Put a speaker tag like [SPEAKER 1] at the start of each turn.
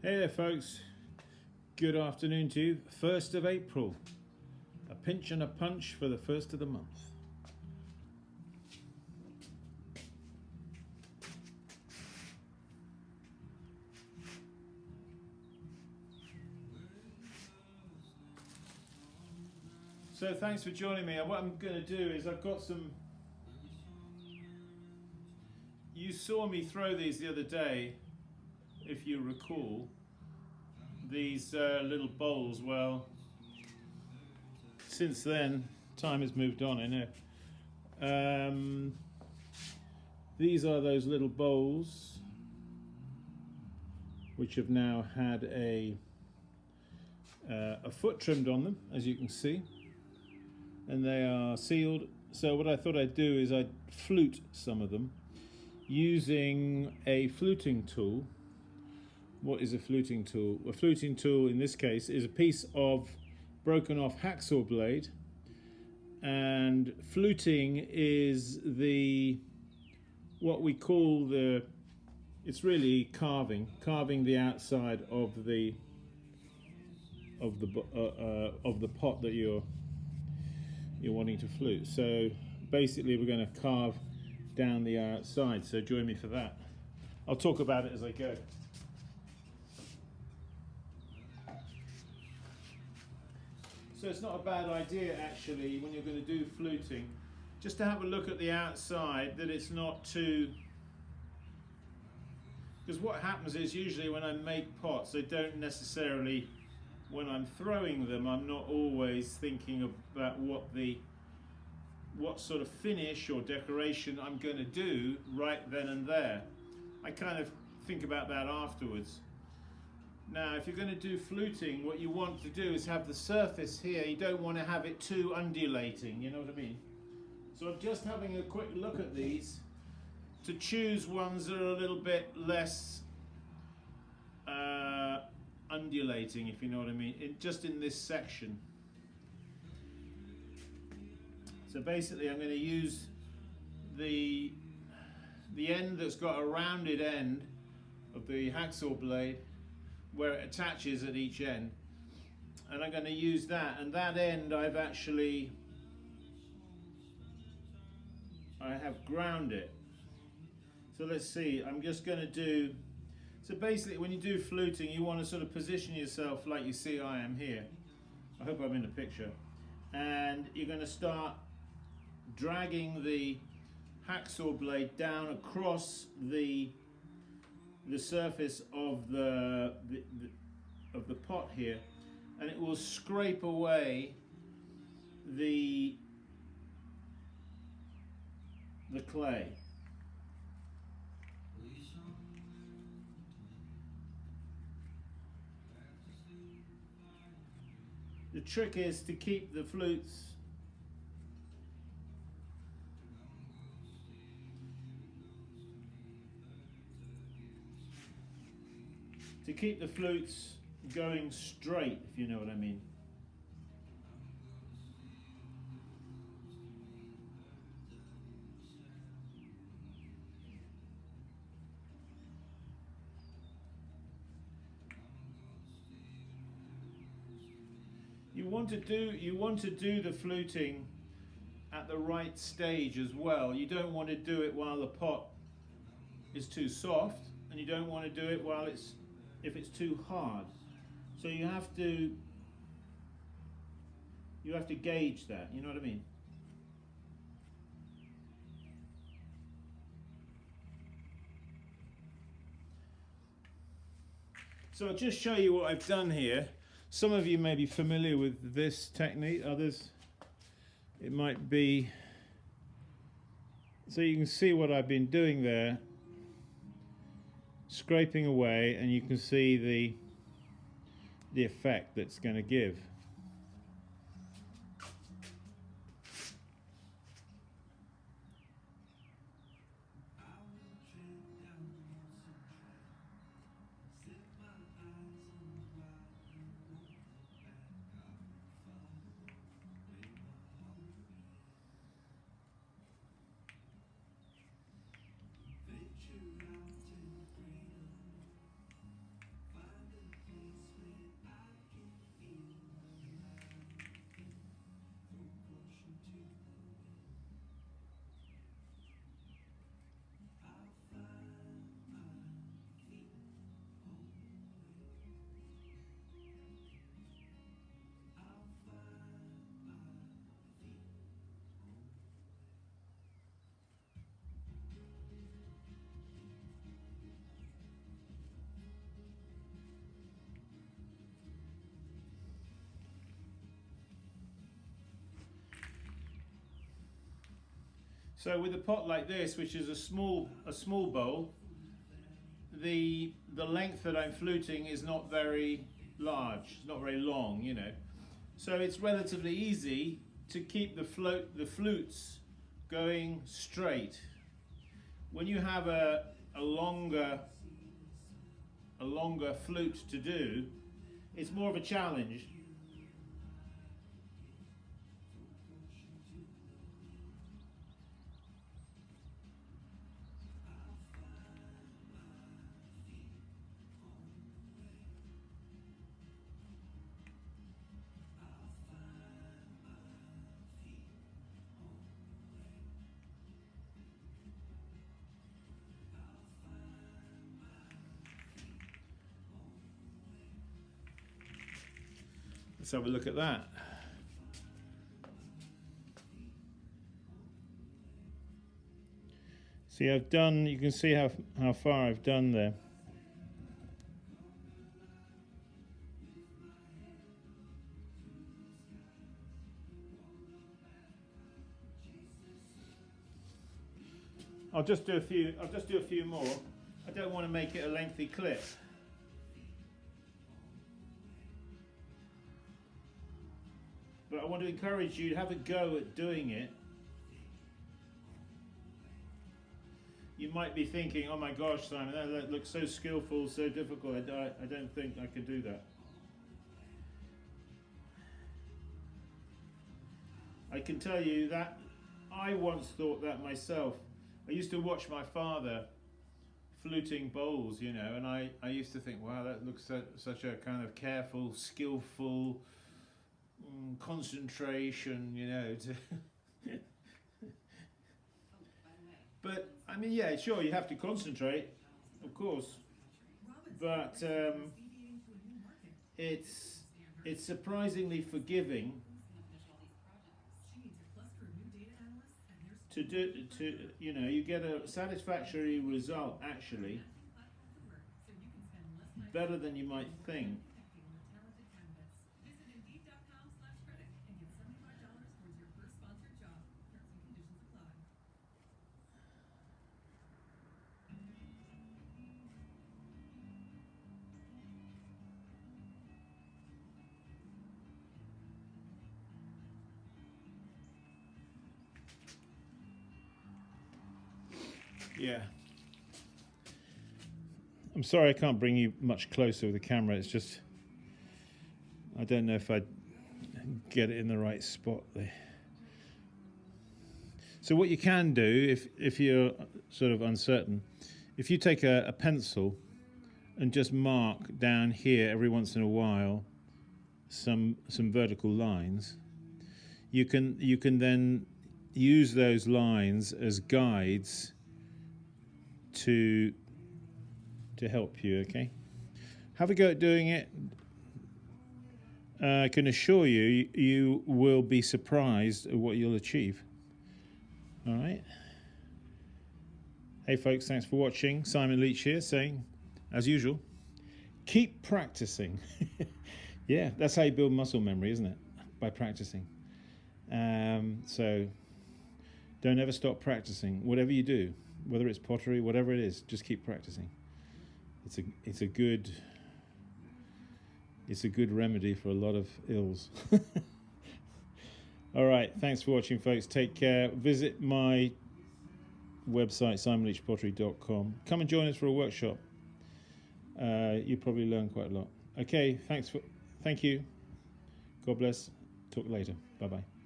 [SPEAKER 1] Hey there folks, good afternoon to you. 1st of April, a pinch and a punch for the first of the month. So thanks for joining me. What I'm going to do is I've got some, you saw me throw these the other day, if you recall, these little bowls. Well, since then, time has moved on, I know. These are those little bowls which have now had a foot trimmed on them, as you can see, and they are sealed. So what I thought I'd do is I'd flute some of them using a fluting tool. What is a fluting tool? A fluting tool in this case is a piece of broken off hacksaw blade, and fluting is what we call it's really carving the outside of the pot that you're wanting to flute. So basically we're going to carve down the outside, so join me for that. I'll talk about it as I go. So it's not a bad idea actually, when you're going to do fluting, just to have a look at the outside, that it's not too, because what happens is usually when I make pots, they don't necessarily, when I'm throwing them, I'm not always thinking about what sort of finish or decoration I'm going to do right then and there. I kind of think about that afterwards. Now, if you're going to do fluting, what you want to do is have the surface here. You don't want to have it too undulating, you know what I mean? So I'm just having a quick look at these to choose ones that are a little bit less undulating, if you know what I mean, just in this section. So basically I'm going to use the end that's got a rounded end of the hacksaw blade, where it attaches at each end, and I'm going to use that, and that end I have ground it. So let's see, I'm just going to do, so basically when you do fluting you want to sort of position yourself like you see I am here. I hope I'm in the picture. And you're going to start dragging the hacksaw blade down across the surface of the pot here, and it will scrape away the clay. The trick is to keep the flutes going straight, if you know what I mean. You want to do the fluting at the right stage as well. You don't want to do it while the pot is too soft, and you don't want to do it if it's too hard. So you have to gauge that, you know what I mean? So I'll just show you what I've done here. Some of you may be familiar with this technique, others it might be. So you can see what I've been doing there, scraping away, and you can see the effect that's going to give. So with a pot like this, which is a small bowl, the length that I'm fluting is not very large, it's not very long, you know. So it's relatively easy to keep the flutes going straight. When you have a longer flute to do, it's more of a challenge. Let's have a look at that. See, I've done, you can see how far I've done there. I'll just do a few more. I don't want to make it a lengthy clip. But I want to encourage you to have a go at doing it. You might be thinking, oh my gosh, Simon, that looks so skillful, so difficult. I don't think I could do that. I can tell you that I once thought that myself. I used to watch my father fluting bowls, you know, and I used to think, wow, that looks such a kind of careful, skillful, concentration, you know. But I mean, yeah, sure, you have to concentrate, of course, but it's surprisingly forgiving to you know, you get a satisfactory result actually, better than you might think. Yeah. I'm sorry I can't bring you much closer with the camera. It's just, I don't know if I'd get it in the right spot there. So what you can do, if you're sort of uncertain, if you take a pencil and just mark down here every once in a while some vertical lines, you can then use those lines as guides to help you. Okay, have a go at doing it. I can assure you, you will be surprised at what you'll achieve. All right. Hey folks, thanks for watching. Simon Leach here, saying, as usual, keep practicing. Yeah, that's how you build muscle memory, isn't it? By practicing. So don't ever stop practicing. Whatever you do, whether it's pottery, whatever it is, just keep practicing. It's a good remedy for a lot of ills. All right, thanks for watching, folks. Take care. Visit my website, simonleachpottery.com. Come and join us for a workshop. You probably learn quite a lot. Okay, thank you. God bless. Talk later. Bye-bye.